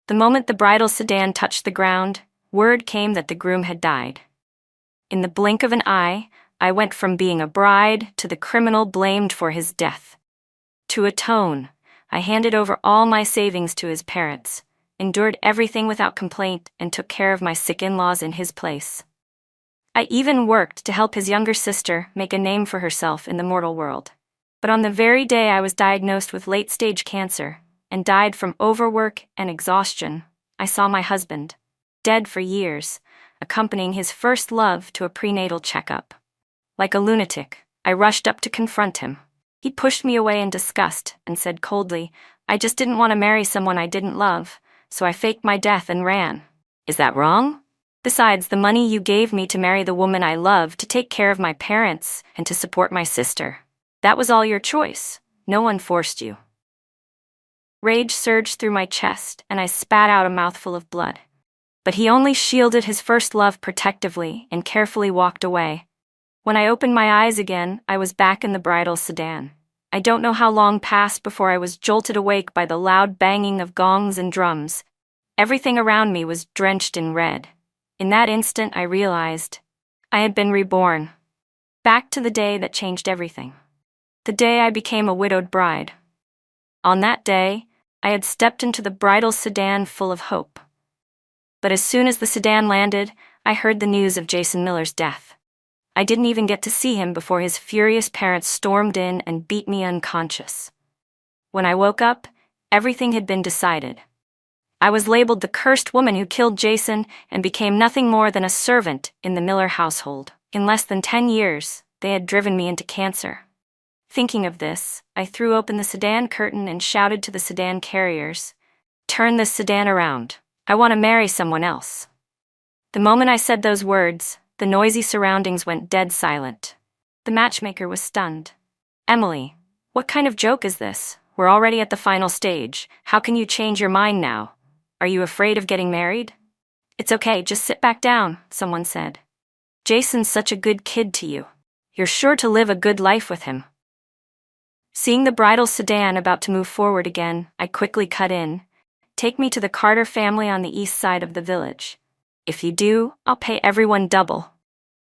The moment the bridal sedan touched the ground, word came that the groom had died. In the blink of an eye, I went from being a bride to the criminal blamed for his death. To atone, I handed over all my savings to his parents, endured everything without complaint, and took care of my sick in-laws in his place. I even worked to help his younger sister make a name for herself in the mortal world. But on the very day I was diagnosed with late-stage cancer and died from overwork and exhaustion, I saw my husband, dead for years, accompanying his first love to a prenatal checkup. Like a lunatic, I rushed up to confront him. He pushed me away in disgust and said coldly, "I just didn't want to marry someone I didn't love, so I faked my death and ran. Is that wrong? Besides, the money you gave me to marry the woman I love, to take care of my parents, and to support my sister. That was all your choice. No one forced you." Rage surged through my chest, and I spat out a mouthful of blood. But he only shielded his first love protectively and carefully walked away. When I opened my eyes again, I was back in the bridal sedan. I don't know how long passed before I was jolted awake by the loud banging of gongs and drums. Everything around me was drenched in red. In that instant, I realized I had been reborn. Back to the day that changed everything. The day I became a widowed bride. On that day, I had stepped into the bridal sedan full of hope. But as soon as the sedan landed, I heard the news of Jason Miller's death. I didn't even get to see him before his furious parents stormed in and beat me unconscious. When I woke up, everything had been decided. I was labeled the cursed woman who killed Jason and became nothing more than a servant in the Miller household. In less than 10 years, they had driven me into cancer. Thinking of this, I threw open the sedan curtain and shouted to the sedan carriers, "Turn this sedan around. I want to marry someone else." The moment I said those words, the noisy surroundings went dead silent. The matchmaker was stunned. "Emily, what kind of joke is this? We're already at the final stage. How can you change your mind now? Are you afraid of getting married?" "It's okay, just sit back down," someone said. "Jason's such a good kid to you. You're sure to live a good life with him." Seeing the bridal sedan about to move forward again, I quickly cut in. "Take me to the Carter family on the east side of the village. If you do, I'll pay everyone double.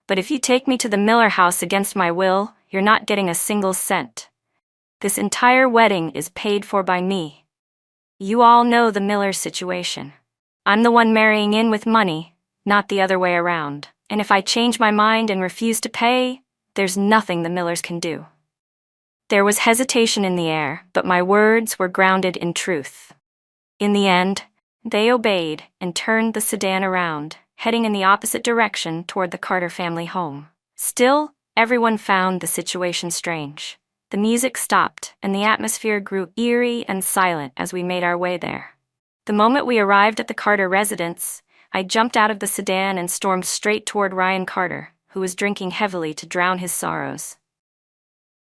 But if you take me to the Miller house against my will, you're not getting a single cent. This entire wedding is paid for by me. You all know the Miller situation. I'm the one marrying in with money, not the other way around. And if I change my mind and refuse to pay, there's nothing the Millers can do." There was hesitation in the air, but my words were grounded in truth. In the end, they obeyed and turned the sedan around, heading in the opposite direction toward the Carter family home. Still, everyone found the situation strange. The music stopped, and the atmosphere grew eerie and silent as we made our way there. The moment we arrived at the Carter residence, I jumped out of the sedan and stormed straight toward Ryan Carter, who was drinking heavily to drown his sorrows.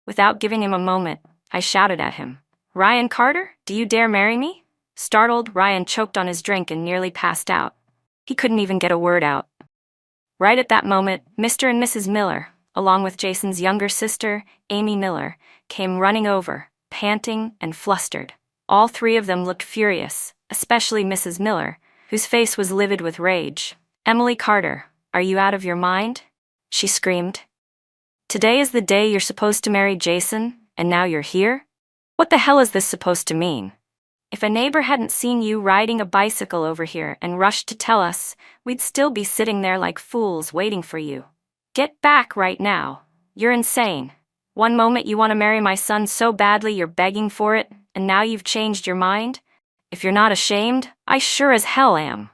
Without giving him a moment, I shouted at him, "Ryan Carter, do you dare marry me?" Startled, Ryan choked on his drink and nearly passed out. He couldn't even get a word out. Right at that moment, Mr. and Mrs. Miller, along with Jason's younger sister, Amy Miller, came running over, panting and flustered. All three of them looked furious, especially Mrs. Miller, whose face was livid with rage. "Emily Carter, are you out of your mind?" she screamed. "Today is the day you're supposed to marry Jason, and now you're here? What the hell is this supposed to mean? If a neighbor hadn't seen you riding a bicycle over here and rushed to tell us, we'd still be sitting there like fools waiting for you. Get back right now. You're insane. One moment you want to marry my son so badly you're begging for it, and now you've changed your mind? If you're not ashamed, I sure as hell am."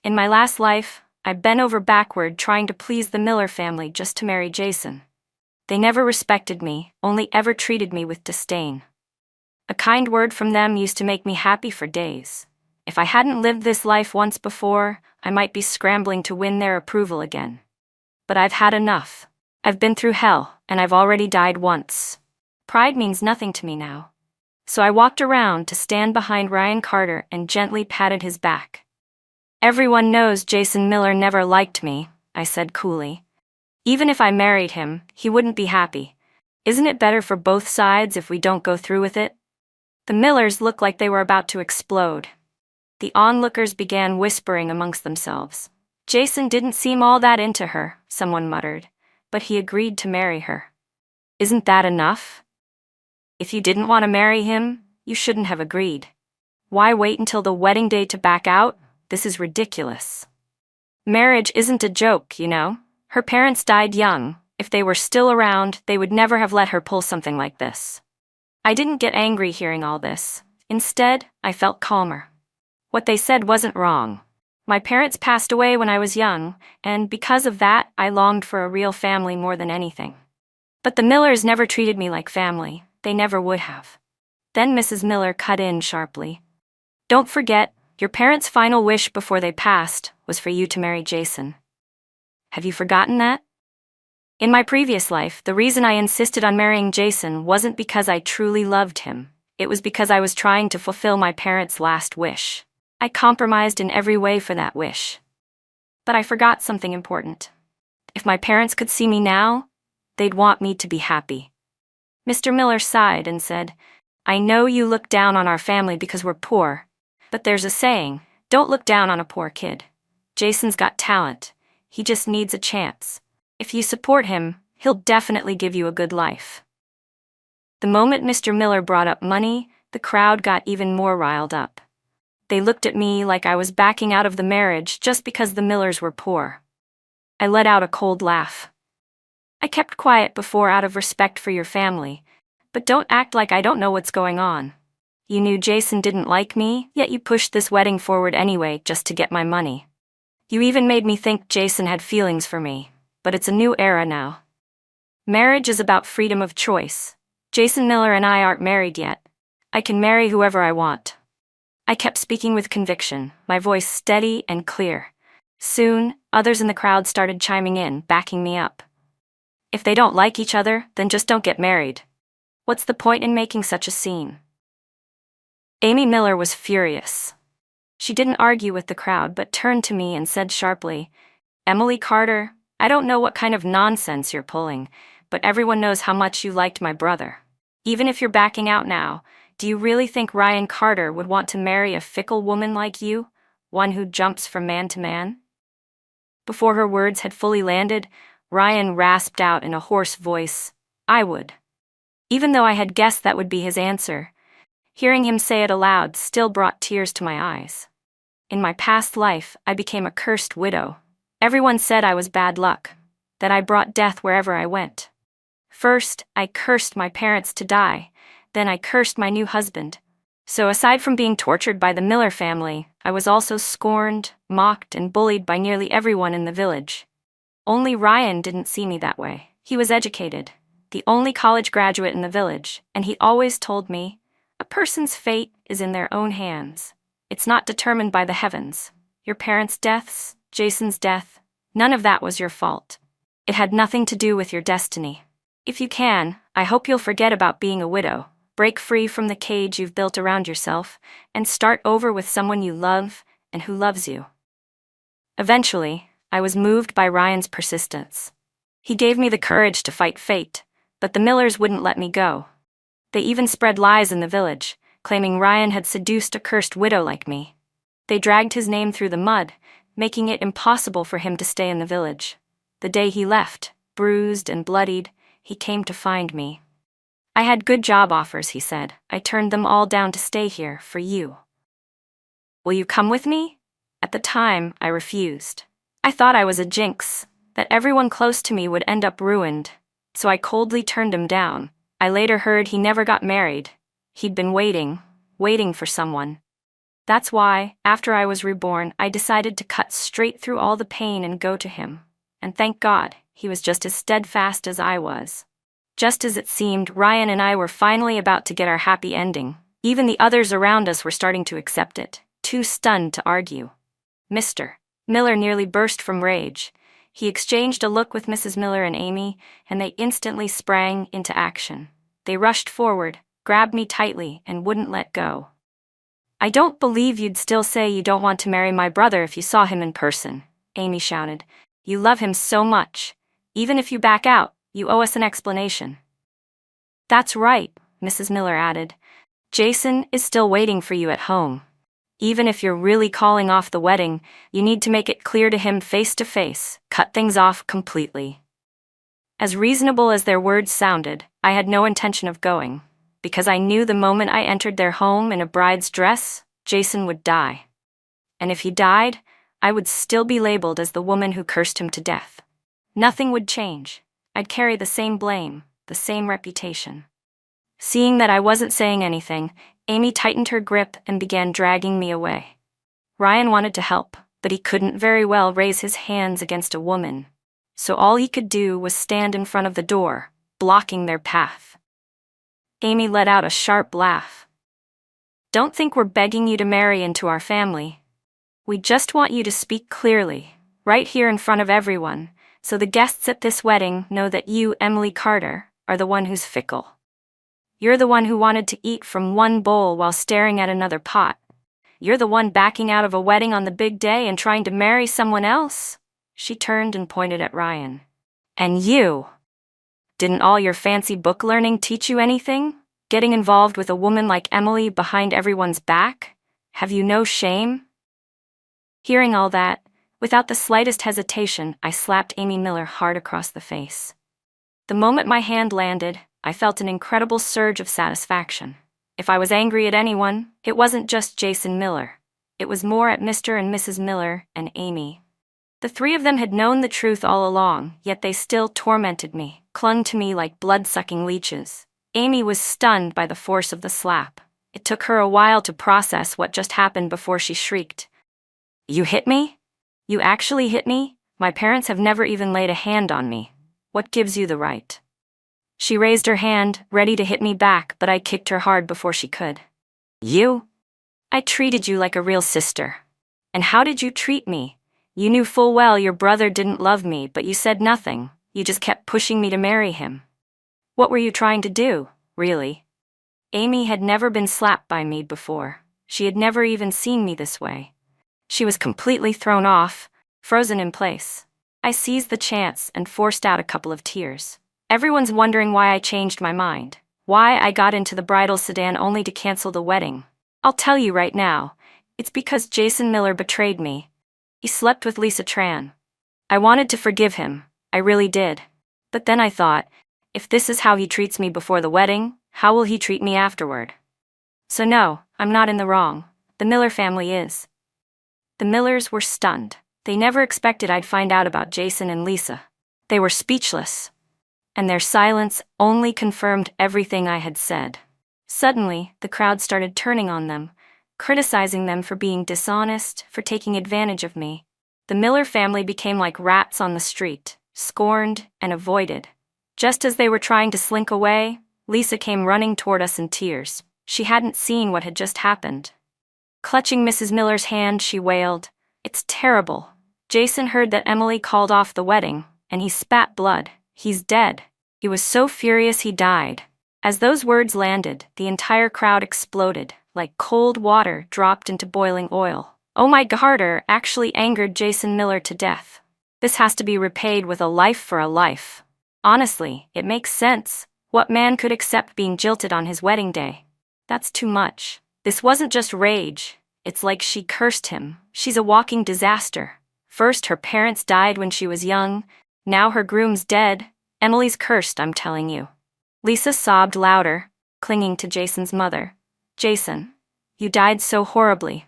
In my last life, I bent over backward trying to please the Miller family just to marry Jason. They never respected me, only ever treated me with disdain. A kind word from them used to make me happy for days. If I hadn't lived this life once before, I might be scrambling to win their approval again. But I've had enough. I've been through hell, and I've already died once. Pride means nothing to me now. So I walked around to stand behind Ryan Carter and gently patted his back. "Everyone knows Jason Miller never liked me," I said coolly. "Even if I married him, he wouldn't be happy. Isn't it better for both sides if we don't go through with it?" The Millers looked like they were about to explode. The onlookers began whispering amongst themselves. Jason didn't seem all that into her, someone muttered, but he agreed to marry her. Isn't that enough? If you didn't want to marry him, you shouldn't have agreed. Why wait until the wedding day to back out? This is ridiculous. Marriage isn't a joke, you know. Her parents died young. If they were still around, they would never have let her pull something like this. I didn't get angry hearing all this. Instead, I felt calmer. What they said wasn't wrong. My parents passed away when I was young, and because of that, I longed for a real family more than anything. But the Millers never treated me like family. They never would have. Then Mrs. Miller cut in sharply. Don't forget, your parents' final wish before they passed was for you to marry Jason. Have you forgotten that? In my previous life, the reason I insisted on marrying Jason wasn't because I truly loved him. It was because I was trying to fulfill my parents' last wish. I compromised in every way for that wish. But I forgot something important. If my parents could see me now, they'd want me to be happy. Mr. Miller sighed and said, I know you look down on our family because we're poor, but there's a saying, don't look down on a poor kid. Jason's got talent. He just needs a chance. If you support him, he'll definitely give you a good life. The moment Mr. Miller brought up money, the crowd got even more riled up. They looked at me like I was backing out of the marriage just because the Millers were poor. I let out a cold laugh. I kept quiet before out of respect for your family, but don't act like I don't know what's going on. You knew Jason didn't like me, yet you pushed this wedding forward anyway just to get my money. You even made me think Jason had feelings for me, but it's a new era now. Marriage is about freedom of choice. Jason Miller and I aren't married yet. I can marry whoever I want. I kept speaking with conviction, my voice steady and clear. Soon, others in the crowd started chiming in, backing me up. If they don't like each other, then just don't get married. What's the point in making such a scene? Amy Miller was furious. She didn't argue with the crowd but turned to me and said sharply, Emily Carter, I don't know what kind of nonsense you're pulling, but everyone knows how much you liked my brother. Even if you're backing out now, do you really think Ryan Carter would want to marry a fickle woman like you, one who jumps from man to man? Before her words had fully landed, Ryan rasped out in a hoarse voice, I would. Even though I had guessed that would be his answer, hearing him say it aloud still brought tears to my eyes. In my past life, I became a cursed widow. Everyone said I was bad luck, that I brought death wherever I went. First, I cursed my parents to die. Then I cursed my new husband. So aside from being tortured by the Miller family, I was also scorned, mocked, and bullied by nearly everyone in the village. Only Ryan didn't see me that way. He was educated, the only college graduate in the village, and he always told me, a person's fate is in their own hands. It's not determined by the heavens. Your parents' deaths, Jason's death, none of that was your fault. It had nothing to do with your destiny. If you can, I hope you'll forget about being a widow. Break free from the cage you've built around yourself, and start over with someone you love and who loves you. Eventually, I was moved by Ryan's persistence. He gave me the courage to fight fate, but the Millers wouldn't let me go. They even spread lies in the village, claiming Ryan had seduced a cursed widow like me. They dragged his name through the mud, making it impossible for him to stay in the village. The day he left, bruised and bloodied, he came to find me. I had good job offers, he said. I turned them all down to stay here, for you. Will you come with me? At the time, I refused. I thought I was a jinx, that everyone close to me would end up ruined, so I coldly turned him down. I later heard he never got married. He'd been waiting for someone. That's why, after I was reborn, I decided to cut straight through all the pain and go to him. And thank God, he was just as steadfast as I was. Just as it seemed, Ryan and I were finally about to get our happy ending. Even the others around us were starting to accept it, too stunned to argue. Mr. Miller nearly burst from rage. He exchanged a look with Mrs. Miller and Amy, and they instantly sprang into action. They rushed forward, grabbed me tightly, and wouldn't let go. I don't believe you'd still say you don't want to marry my brother if you saw him in person, Amy shouted. You love him so much. Even if you back out, you owe us an explanation. That's right, Mrs. Miller added. Jason is still waiting for you at home. Even if you're really calling off the wedding, you need to make it clear to him face to face, cut things off completely. As reasonable as their words sounded, I had no intention of going, because I knew the moment I entered their home in a bride's dress, Jason would die. And if he died, I would still be labeled as the woman who cursed him to death. Nothing would change. I'd carry the same blame, the same reputation. Seeing that I wasn't saying anything, Amy tightened her grip and began dragging me away. Ryan wanted to help, but he couldn't very well raise his hands against a woman. So all he could do was stand in front of the door, blocking their path. Amy let out a sharp laugh. "Don't think we're begging you to marry into our family. We just want you to speak clearly, right here in front of everyone, so the guests at this wedding know that you, Emily Carter, are the one who's fickle. You're the one who wanted to eat from one bowl while staring at another pot. You're the one backing out of a wedding on the big day and trying to marry someone else." She turned and pointed at Ryan. "And you? Didn't all your fancy book learning teach you anything? Getting involved with a woman like Emily behind everyone's back? Have you no shame?" Hearing all that, without the slightest hesitation, I slapped Amy Miller hard across the face. The moment my hand landed, I felt an incredible surge of satisfaction. If I was angry at anyone, it wasn't just Jason Miller. It was more at Mr. and Mrs. Miller and Amy. The three of them had known the truth all along, yet they still tormented me, clung to me like blood-sucking leeches. Amy was stunned by the force of the slap. It took her a while to process what just happened before she shrieked, "You hit me? You actually hit me? My parents have never even laid a hand on me. What gives you the right?" She raised her hand, ready to hit me back, but I kicked her hard before she could. "You? I treated you like a real sister. And how did you treat me? You knew full well your brother didn't love me, but you said nothing. You just kept pushing me to marry him. What were you trying to do, really?" Amy had never been slapped by me before. She had never even seen me this way. She was completely thrown off, frozen in place. I seized the chance and forced out a couple of tears. Everyone's wondering why I changed my mind, why I got into the bridal sedan only to cancel the wedding. I'll tell you right now, it's because Jason Miller betrayed me. He slept with Lisa Tran. I wanted to forgive him, I really did. But then I thought, if this is how he treats me before the wedding, how will he treat me afterward? So no, I'm not in the wrong. The Miller family is. The Millers were stunned. They never expected I'd find out about Jason and Lisa. They were speechless. And their silence only confirmed everything I had said. Suddenly, the crowd started turning on them, criticizing them for being dishonest, for taking advantage of me. The Miller family became like rats on the street, scorned and avoided. Just as they were trying to slink away, Lisa came running toward us in tears. She hadn't seen what had just happened. Clutching Mrs. Miller's hand, she wailed, "It's terrible. Jason heard that Emily called off the wedding, and he spat blood. He's dead. He was so furious he died." As those words landed, the entire crowd exploded, like cold water dropped into boiling oil. Oh my Carter actually angered Jason Miller to death. This has to be repaid with a life for a life. Honestly, it makes sense. What man could accept being jilted on his wedding day? That's too much. This wasn't just rage. It's like she cursed him. She's a walking disaster. First, her parents died when she was young. Now her groom's dead. Emily's cursed, I'm telling you. Lisa sobbed louder, clinging to Jason's mother. "Jason, you died so horribly."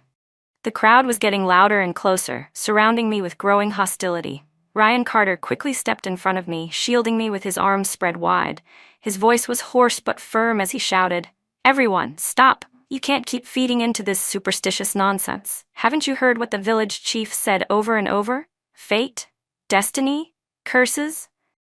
The crowd was getting louder and closer, surrounding me with growing hostility. Ryan Carter quickly stepped in front of me, shielding me with his arms spread wide. His voice was hoarse but firm as he shouted, "Everyone, stop! You can't keep feeding into this superstitious nonsense. Haven't you heard what the village chief said over and over? Fate? Destiny? Curses?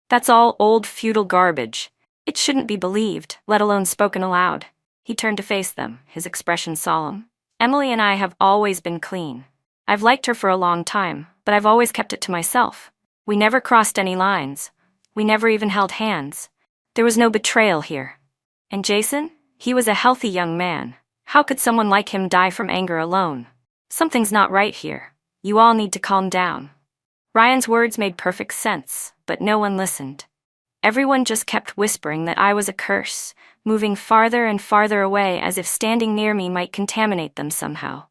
That's all old feudal garbage. It shouldn't be believed, let alone spoken aloud." He turned to face them, his expression solemn. "Emily and I have always been clean. I've liked her for a long time, but I've always kept it to myself. We never crossed any lines. We never even held hands. There was no betrayal here. And Jason? He was a healthy young man. How could someone like him die from anger alone? Something's not right here. You all need to calm down." Ryan's words made perfect sense, but no one listened. Everyone just kept whispering that I was a curse, moving farther and farther away as if standing near me might contaminate them somehow.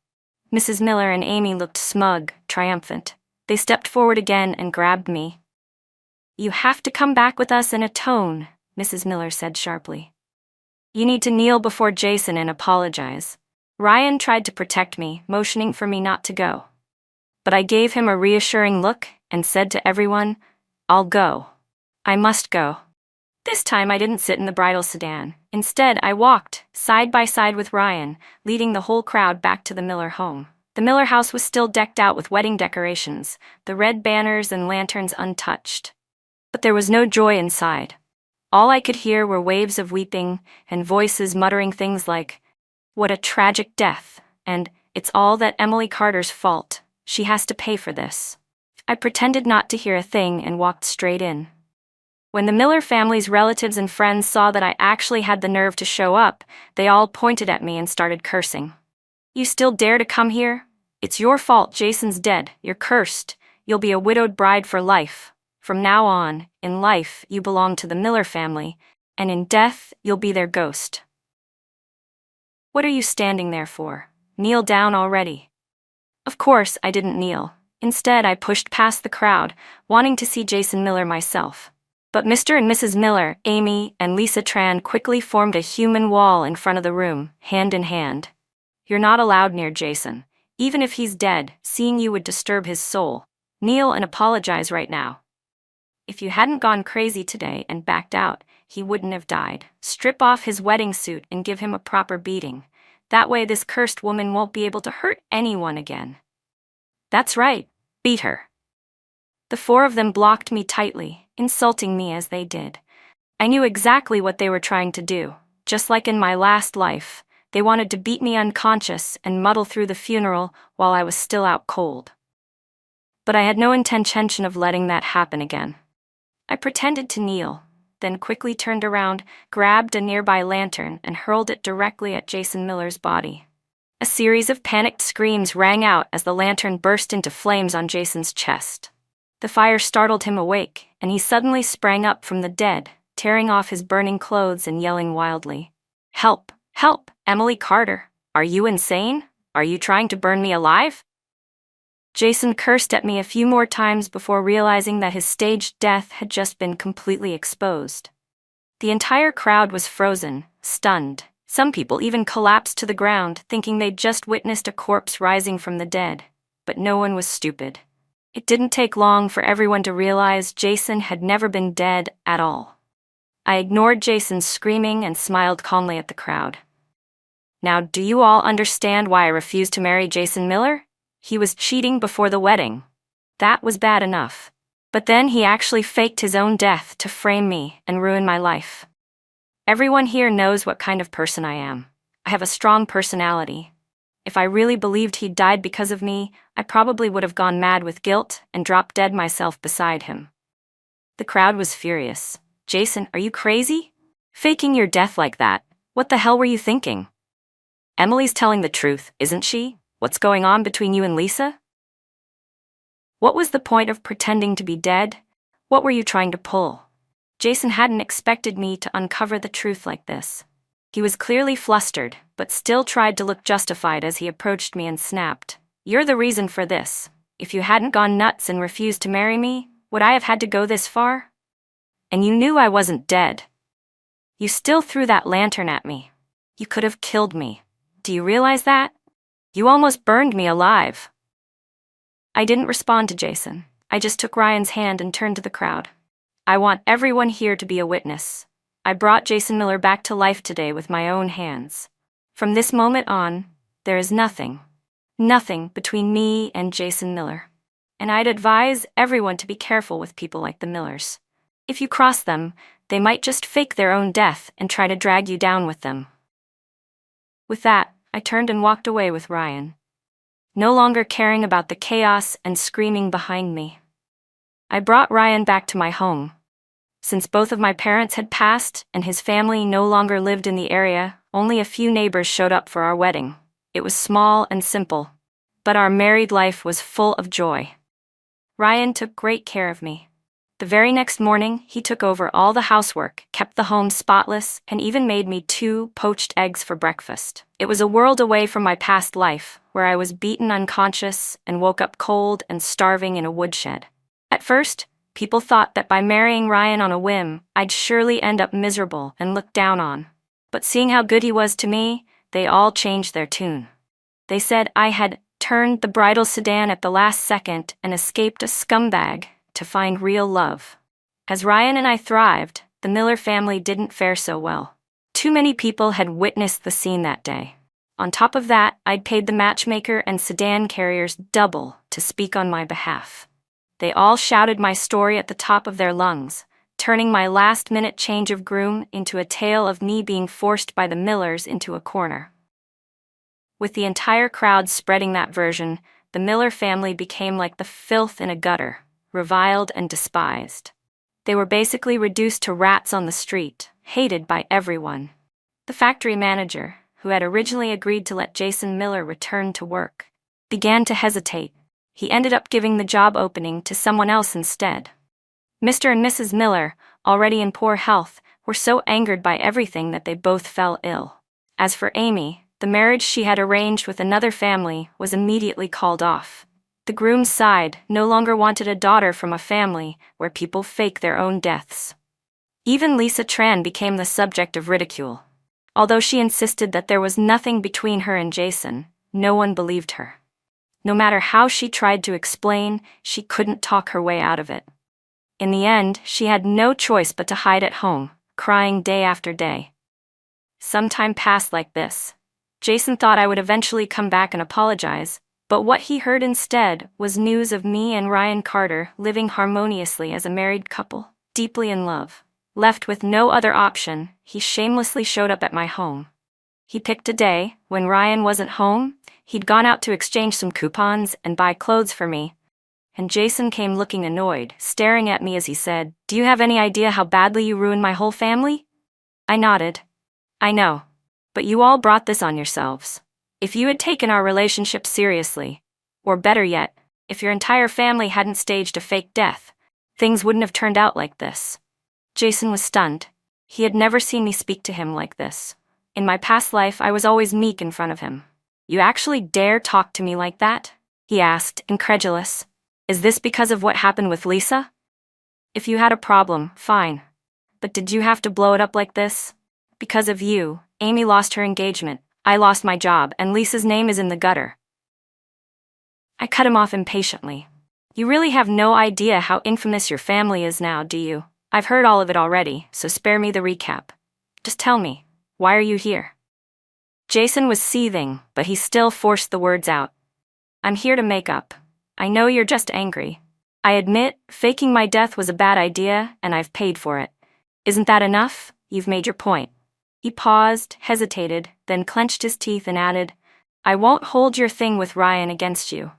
Mrs. Miller and Amy looked smug, triumphant. They stepped forward again and grabbed me. "You have to come back with us and atone," Mrs. Miller said sharply. "You need to kneel before Jason and apologize." Ryan tried to protect me, motioning for me not to go. But I gave him a reassuring look and said to everyone, "I'll go. I must go." This time I didn't sit in the bridal sedan. Instead, I walked, side by side with Ryan, leading the whole crowd back to the Miller home. The Miller house was still decked out with wedding decorations, the red banners and lanterns untouched. But there was no joy inside. All I could hear were waves of weeping and voices muttering things like, "What a tragic death," and "It's all that Emily Carter's fault. She has to pay for this." I pretended not to hear a thing and walked straight in. When the Miller family's relatives and friends saw that I actually had the nerve to show up, they all pointed at me and started cursing. "You still dare to come here? It's your fault Jason's dead. You're cursed. You'll be a widowed bride for life. From now on, in life, you belong to the Miller family, and in death, you'll be their ghost. What are you standing there for? Kneel down already." Of course, I didn't kneel. Instead, I pushed past the crowd, wanting to see Jason Miller myself. But Mr. and Mrs. Miller, Amy, and Lisa Tran quickly formed a human wall in front of the room, hand in hand. "You're not allowed near Jason. Even if he's dead, seeing you would disturb his soul. Kneel and apologize right now. If you hadn't gone crazy today and backed out, he wouldn't have died. Strip off his wedding suit and give him a proper beating. That way this cursed woman won't be able to hurt anyone again." "That's right. Beat her." The four of them blocked me tightly, insulting me as they did. I knew exactly what they were trying to do. Just like in my last life, they wanted to beat me unconscious and muddle through the funeral while I was still out cold. But I had no intention of letting that happen again. I pretended to kneel, then quickly turned around, grabbed a nearby lantern, and hurled it directly at Jason Miller's body. A series of panicked screams rang out as the lantern burst into flames on Jason's chest. The fire startled him awake, and he suddenly sprang up from the dead, tearing off his burning clothes and yelling wildly, "Help! Help! Emily Carter! Are you insane? Are you trying to burn me alive?" Jason cursed at me a few more times before realizing that his staged death had just been completely exposed. The entire crowd was frozen, stunned. Some people even collapsed to the ground, thinking they'd just witnessed a corpse rising from the dead. But no one was stupid. It didn't take long for everyone to realize Jason had never been dead at all. I ignored Jason's screaming and smiled calmly at the crowd. "Now, do you all understand why I refused to marry Jason Miller? He was cheating before the wedding. That was bad enough. But then he actually faked his own death to frame me and ruin my life. Everyone here knows what kind of person I am. I have a strong personality. If I really believed he'd died because of me, I probably would have gone mad with guilt and dropped dead myself beside him." The crowd was furious. "Jason, are you crazy? Faking your death like that? What the hell were you thinking? Emily's telling the truth, isn't she? What's going on between you and Lisa? What was the point of pretending to be dead? What were you trying to pull?" Jason hadn't expected me to uncover the truth like this. He was clearly flustered, but still tried to look justified as he approached me and snapped, "You're the reason for this. If you hadn't gone nuts and refused to marry me, would I have had to go this far? And you knew I wasn't dead. You still threw that lantern at me. You could have killed me. Do you realize that? You almost burned me alive." I didn't respond to Jason. I just took Ryan's hand and turned to the crowd. "I want everyone here to be a witness. I brought Jason Miller back to life today with my own hands. From this moment on, there is nothing between me and Jason Miller. And I'd advise everyone to be careful with people like the Millers. If you cross them, they might just fake their own death and try to drag you down with them." With that, I turned and walked away with Ryan, no longer caring about the chaos and screaming behind me. I brought Ryan back to my home. Since both of my parents had passed and his family no longer lived in the area, only a few neighbors showed up for our wedding. It was small and simple, but our married life was full of joy. Ryan took great care of me. The very next morning, he took over all the housework, kept the home spotless, and even made me 2 poached eggs for breakfast. It was a world away from my past life, where I was beaten unconscious and woke up cold and starving in a woodshed. At first, people thought that by marrying Ryan on a whim, I'd surely end up miserable and looked down on. But seeing how good he was to me, they all changed their tune. They said I had turned the bridal sedan at the last second and escaped a scumbag to find real love. As Ryan and I thrived, the Miller family didn't fare so well. Too many people had witnessed the scene that day. On top of that, I'd paid the matchmaker and sedan carriers double to speak on my behalf. They all shouted my story at the top of their lungs, turning my last-minute change of groom into a tale of me being forced by the Millers into a corner. With the entire crowd spreading that version, the Miller family became like the filth in a gutter, reviled and despised. They were basically reduced to rats on the street, hated by everyone. The factory manager, who had originally agreed to let Jason Miller return to work, began to hesitate. He ended up giving the job opening to someone else instead. Mr. and Mrs. Miller, already in poor health, were so angered by everything that they both fell ill. As for Amy, the marriage she had arranged with another family was immediately called off. The groom's side no longer wanted a daughter from a family where people fake their own deaths. Even Lisa Tran became the subject of ridicule. Although she insisted that there was nothing between her and Jason, no one believed her. No matter how she tried to explain, she couldn't talk her way out of it. In the end, she had no choice but to hide at home, crying day after day. Some time passed like this. Jason thought I would eventually come back and apologize, but what he heard instead was news of me and Ryan Carter living harmoniously as a married couple, deeply in love. Left with no other option, he shamelessly showed up at my home. He picked a day when Ryan wasn't home. He'd gone out to exchange some coupons and buy clothes for me. And Jason came looking annoyed, staring at me as he said, "Do you have any idea how badly you ruined my whole family?" I nodded. "I know. But you all brought this on yourselves. If you had taken our relationship seriously, or better yet, if your entire family hadn't staged a fake death, things wouldn't have turned out like this." Jason was stunned. He had never seen me speak to him like this. In my past life, I was always meek in front of him. "You actually dare talk to me like that?" he asked, incredulous. "Is this because of what happened with Lisa?" "If you had a problem, fine. But did you have to blow it up like this? Because of you, Amy lost her engagement, I lost my job, and Lisa's name is in the gutter." I cut him off impatiently. "You really have no idea how infamous your family is now, do you? I've heard all of it already, so spare me the recap. Just tell me, why are you here?" Jason was seething, but he still forced the words out. "I'm here to make up. I know you're just angry. I admit, faking my death was a bad idea, and I've paid for it. Isn't that enough? You've made your point." He paused, hesitated, then clenched his teeth and added, "I won't hold your thing with Ryan against you.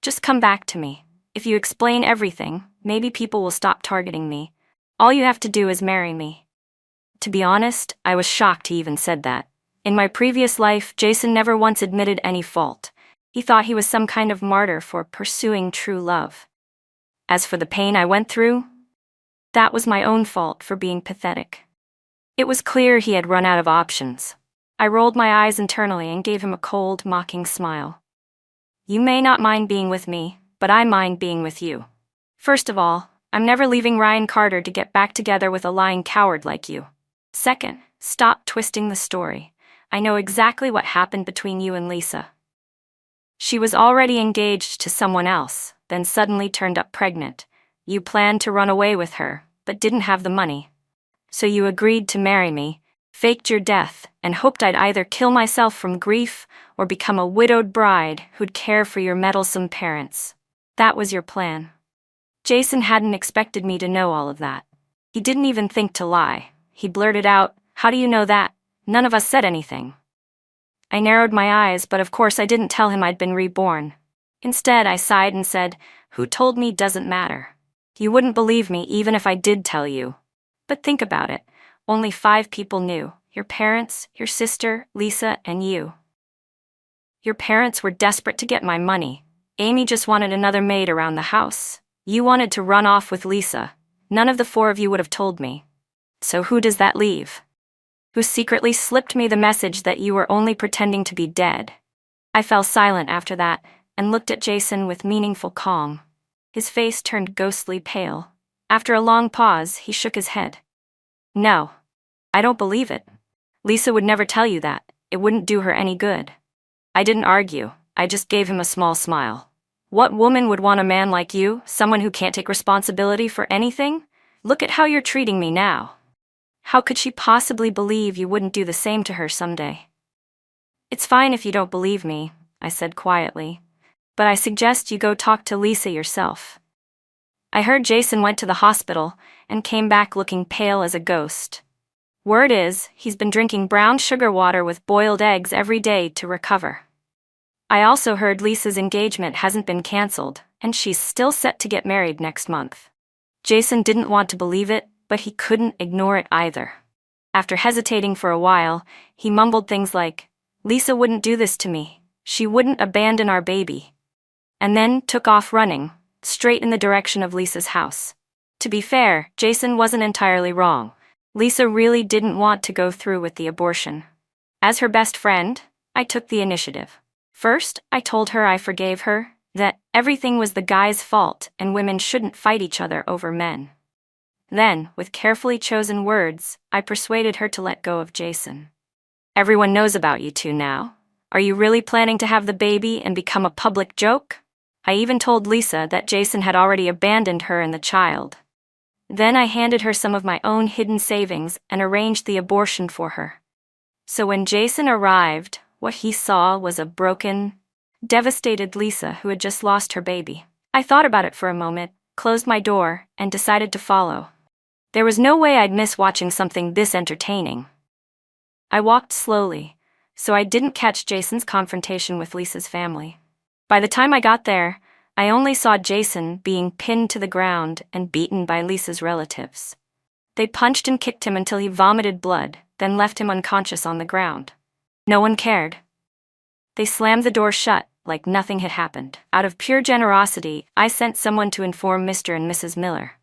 Just come back to me. If you explain everything, maybe people will stop targeting me. All you have to do is marry me." To be honest, I was shocked he even said that. In my previous life, Jason never once admitted any fault. He thought he was some kind of martyr for pursuing true love. As for the pain I went through, that was my own fault for being pathetic. It was clear he had run out of options. I rolled my eyes internally and gave him a cold, mocking smile. "You may not mind being with me, but I mind being with you. First of all, I'm never leaving Ryan Carter to get back together with a lying coward like you. Second, stop twisting the story. I know exactly what happened between you and Lisa. She was already engaged to someone else, then suddenly turned up pregnant. You planned to run away with her, but didn't have the money. So you agreed to marry me, faked your death, and hoped I'd either kill myself from grief or become a widowed bride who'd care for your meddlesome parents. That was your plan." Jason hadn't expected me to know all of that. He didn't even think to lie. He blurted out, "How do you know that? None of us said anything." I narrowed my eyes, but of course I didn't tell him I'd been reborn. Instead, I sighed and said, "Who told me doesn't matter. You wouldn't believe me even if I did tell you. But think about it. Only 5 people knew. Your parents, your sister, Lisa, and you. Your parents were desperate to get my money. Amy just wanted another maid around the house. You wanted to run off with Lisa. None of the four of you would have told me. So who does that leave? Who secretly slipped me the message that you were only pretending to be dead? I fell silent after that and looked at Jason with meaningful calm. His face turned ghostly pale. After a long pause, he shook his head. No, I don't believe it. Lisa would never tell you that. It wouldn't do her any good. I didn't argue. I just gave him a small smile. What woman would want a man like you, someone who can't take responsibility for anything? Look at how you're treating me now. How could she possibly believe you wouldn't do the same to her someday? It's fine if you don't believe me, I said quietly, but I suggest you go talk to Lisa yourself. I heard Jason went to the hospital and came back looking pale as a ghost. Word is, he's been drinking brown sugar water with boiled eggs every day to recover. I also heard Lisa's engagement hasn't been canceled, and she's still set to get married next month. Jason didn't want to believe it, but he couldn't ignore it either. After hesitating for a while, he mumbled things like, "Lisa wouldn't do this to me. She wouldn't abandon our baby." And then took off running, straight in the direction of Lisa's house. To be fair, Jason wasn't entirely wrong. Lisa really didn't want to go through with the abortion. As her best friend, I took the initiative. First, I told her I forgave her, that everything was the guy's fault and women shouldn't fight each other over men. Then, with carefully chosen words, I persuaded her to let go of Jason. Everyone knows about you two now. Are you really planning to have the baby and become a public joke? I even told Lisa that Jason had already abandoned her and the child. Then I handed her some of my own hidden savings and arranged the abortion for her. So when Jason arrived, what he saw was a broken, devastated Lisa who had just lost her baby. I thought about it for a moment, closed my door, and decided to follow. There was no way I'd miss watching something this entertaining. I walked slowly, so I didn't catch Jason's confrontation with Lisa's family. By the time I got there, I only saw Jason being pinned to the ground and beaten by Lisa's relatives. They punched and kicked him until he vomited blood, then left him unconscious on the ground. No one cared. They slammed the door shut, like nothing had happened. Out of pure generosity, I sent someone to inform Mr. and Mrs. Miller.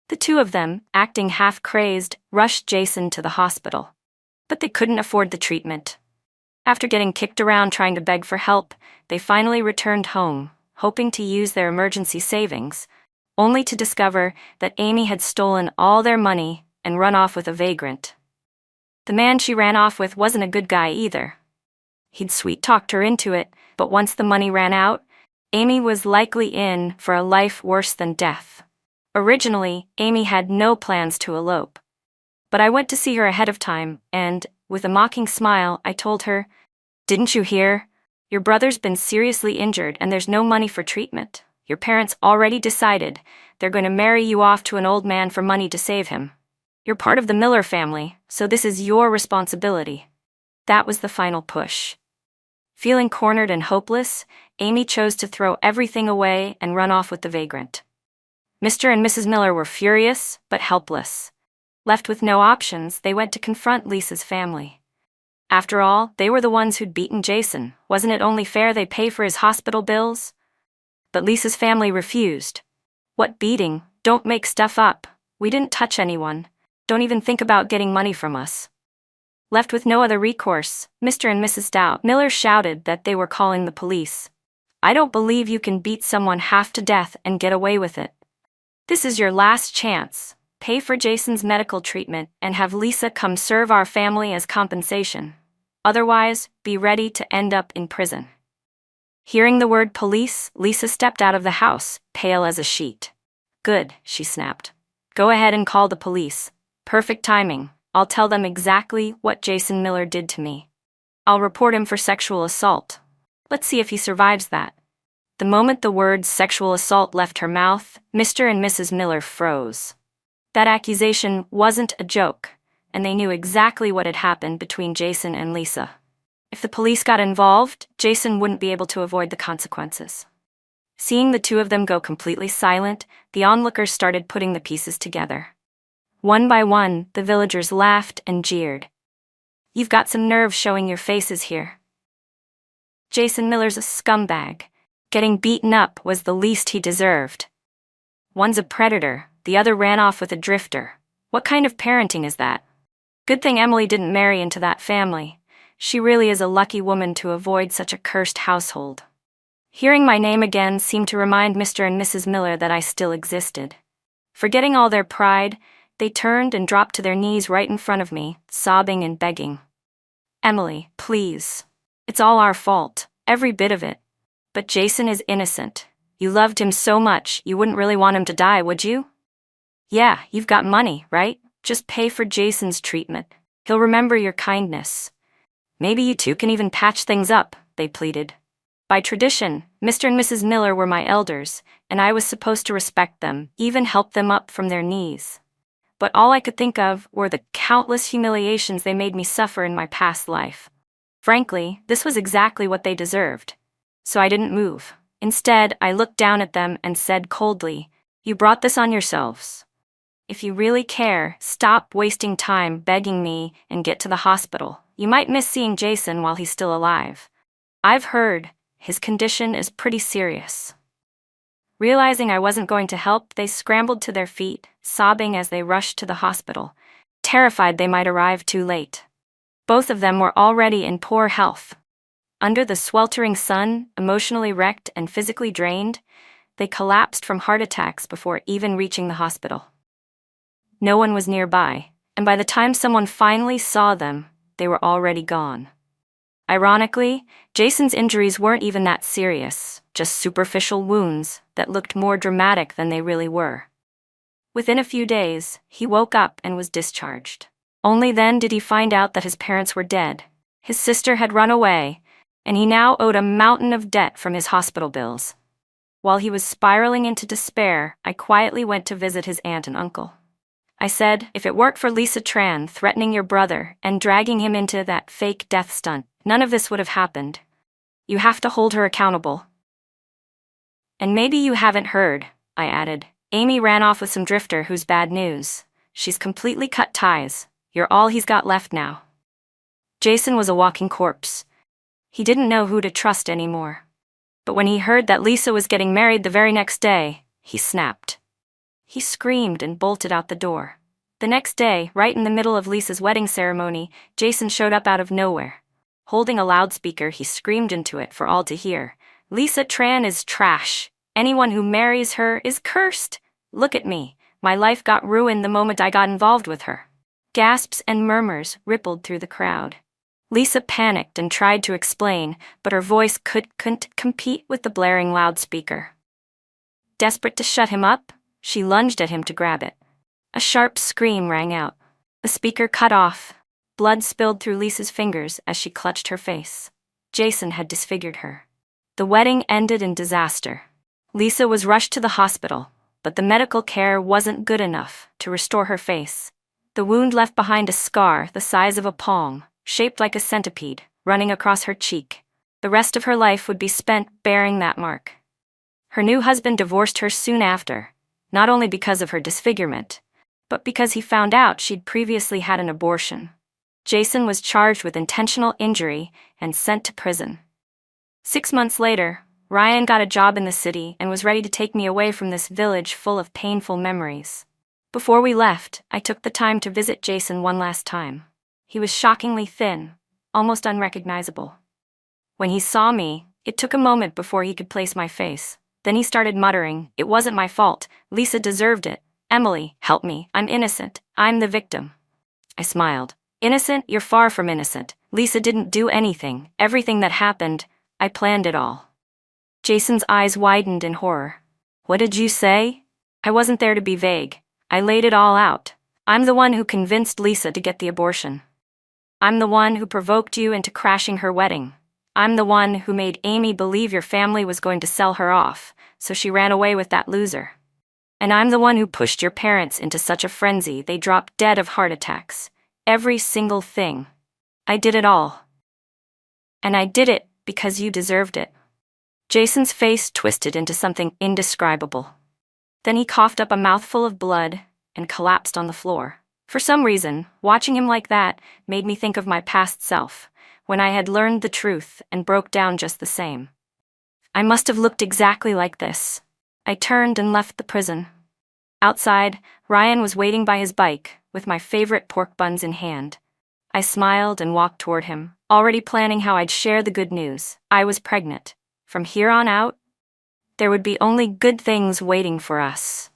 The two of them, acting half-crazed, rushed Jason to the hospital. But they couldn't afford the treatment. After getting kicked around trying to beg for help, they finally returned home, hoping to use their emergency savings, only to discover that Amy had stolen all their money and run off with a vagrant. The man she ran off with wasn't a good guy either. He'd sweet-talked her into it, but once the money ran out, Amy was likely in for a life worse than death. Originally, Amy had no plans to elope. But I went to see her ahead of time, and, with a mocking smile, I told her, "Didn't you hear? Your brother's been seriously injured and there's no money for treatment. Your parents already decided they're going to marry you off to an old man for money to save him. You're part of the Miller family, so this is your responsibility." That was the final push. Feeling cornered and hopeless, Amy chose to throw everything away and run off with the vagrant. Mr. and Mrs. Miller were furious, but helpless. Left with no options, they went to confront Lisa's family. After all, they were the ones who'd beaten Jason. Wasn't it only fair they pay for his hospital bills? But Lisa's family refused. "What beating? Don't make stuff up. We didn't touch anyone. Don't even think about getting money from us." Left with no other recourse, Mr. and Mrs. Miller shouted that they were calling the police. "I don't believe you can beat someone half to death and get away with it. This is your last chance. Pay for Jason's medical treatment and have Lisa come serve our family as compensation. Otherwise, be ready to end up in prison." Hearing the word police, Lisa stepped out of the house, pale as a sheet. "Good," she snapped. "Go ahead and call the police. Perfect timing. I'll tell them exactly what Jason Miller did to me. I'll report him for sexual assault. Let's see if he survives that." The moment the word sexual assault left her mouth, Mr. and Mrs. Miller froze. That accusation wasn't a joke, and they knew exactly what had happened between Jason and Lisa. If the police got involved, Jason wouldn't be able to avoid the consequences. Seeing the two of them go completely silent, the onlookers started putting the pieces together. One by one, the villagers laughed and jeered. "You've got some nerve showing your faces here. Jason Miller's a scumbag. Getting beaten up was the least he deserved. One's a predator, The other ran off with a drifter. What kind of parenting is that? Good thing Emily didn't marry into that family. She really is a lucky woman to avoid such a cursed household. Hearing my name again seemed to remind Mr. and Mrs. Miller that I still existed. Forgetting all their pride, they turned and dropped to their knees right in front of me, sobbing and begging. Emily, please. It's all our fault, every bit of it. But Jason is innocent. You loved him so much, you wouldn't really want him to die, would you? Yeah, you've got money, right? Just pay for Jason's treatment. He'll remember your kindness. Maybe you two can even patch things up, they pleaded. By tradition, Mr. and Mrs. Miller were my elders, and I was supposed to respect them, even help them up from their knees. But all I could think of were the countless humiliations they made me suffer in my past life. Frankly, this was exactly what they deserved. So I didn't move. Instead, I looked down at them and said coldly, "You brought this on yourselves. If you really care, stop wasting time begging me and get to the hospital. You might miss seeing Jason while he's still alive. I've heard his condition is pretty serious." Realizing I wasn't going to help, they scrambled to their feet, sobbing as they rushed to the hospital, terrified they might arrive too late. Both of them were already in poor health. Under the sweltering sun, emotionally wrecked and physically drained, they collapsed from heart attacks before even reaching the hospital. No one was nearby, and by the time someone finally saw them, they were already gone. Ironically, Jason's injuries weren't even that serious, just superficial wounds that looked more dramatic than they really were. Within a few days, he woke up and was discharged. Only then did he find out that his parents were dead. His sister had run away, and he now owed a mountain of debt from his hospital bills. While he was spiraling into despair, I quietly went to visit his aunt and uncle. I said, if it weren't for Lisa Tran threatening your brother and dragging him into that fake death stunt, none of this would have happened. You have to hold her accountable. And maybe you haven't heard, I added. Amy ran off with some drifter who's bad news. She's completely cut ties. You're all he's got left now. Jason was a walking corpse. He didn't know who to trust anymore. But when he heard that Lisa was getting married the very next day, he snapped. He screamed and bolted out the door. The next day, right in the middle of Lisa's wedding ceremony, Jason showed up out of nowhere. Holding a loudspeaker, he screamed into it for all to hear. Lisa Tran is trash. Anyone who marries her is cursed. Look at me. My life got ruined the moment I got involved with her. Gasps and murmurs rippled through the crowd. Lisa panicked and tried to explain, but her voice couldn't compete with the blaring loudspeaker. Desperate to shut him up, she lunged at him to grab it. A sharp scream rang out. The speaker cut off. Blood spilled through Lisa's fingers as she clutched her face. Jason had disfigured her. The wedding ended in disaster. Lisa was rushed to the hospital, but the medical care wasn't good enough to restore her face. The wound left behind a scar the size of a palm, shaped like a centipede, running across her cheek. The rest of her life would be spent bearing that mark. Her new husband divorced her soon after, not only because of her disfigurement, but because he found out she'd previously had an abortion. Jason was charged with intentional injury and sent to prison. 6 months later, Ryan got a job in the city and was ready to take me away from this village full of painful memories. Before we left, I took the time to visit Jason one last time. He was shockingly thin, almost unrecognizable. When he saw me, it took a moment before he could place my face. Then he started muttering, "It wasn't my fault. Lisa deserved it. Emily, help me. I'm innocent. I'm the victim." I smiled. "Innocent? You're far from innocent. Lisa didn't do anything. Everything that happened, I planned it all." Jason's eyes widened in horror. "What did you say?" "I wasn't there to be vague. I laid it all out. I'm the one who convinced Lisa to get the abortion. I'm the one who provoked you into crashing her wedding. I'm the one who made Amy believe your family was going to sell her off, so she ran away with that loser. And I'm the one who pushed your parents into such a frenzy they dropped dead of heart attacks. Every single thing. I did it all. And I did it because you deserved it." Jason's face twisted into something indescribable. Then he coughed up a mouthful of blood and collapsed on the floor. For some reason, watching him like that made me think of my past self, when I had learned the truth and broke down just the same. I must have looked exactly like this. I turned and left the prison. Outside, Ryan was waiting by his bike, with my favorite pork buns in hand. I smiled and walked toward him, already planning how I'd share the good news. I was pregnant. From here on out, there would be only good things waiting for us.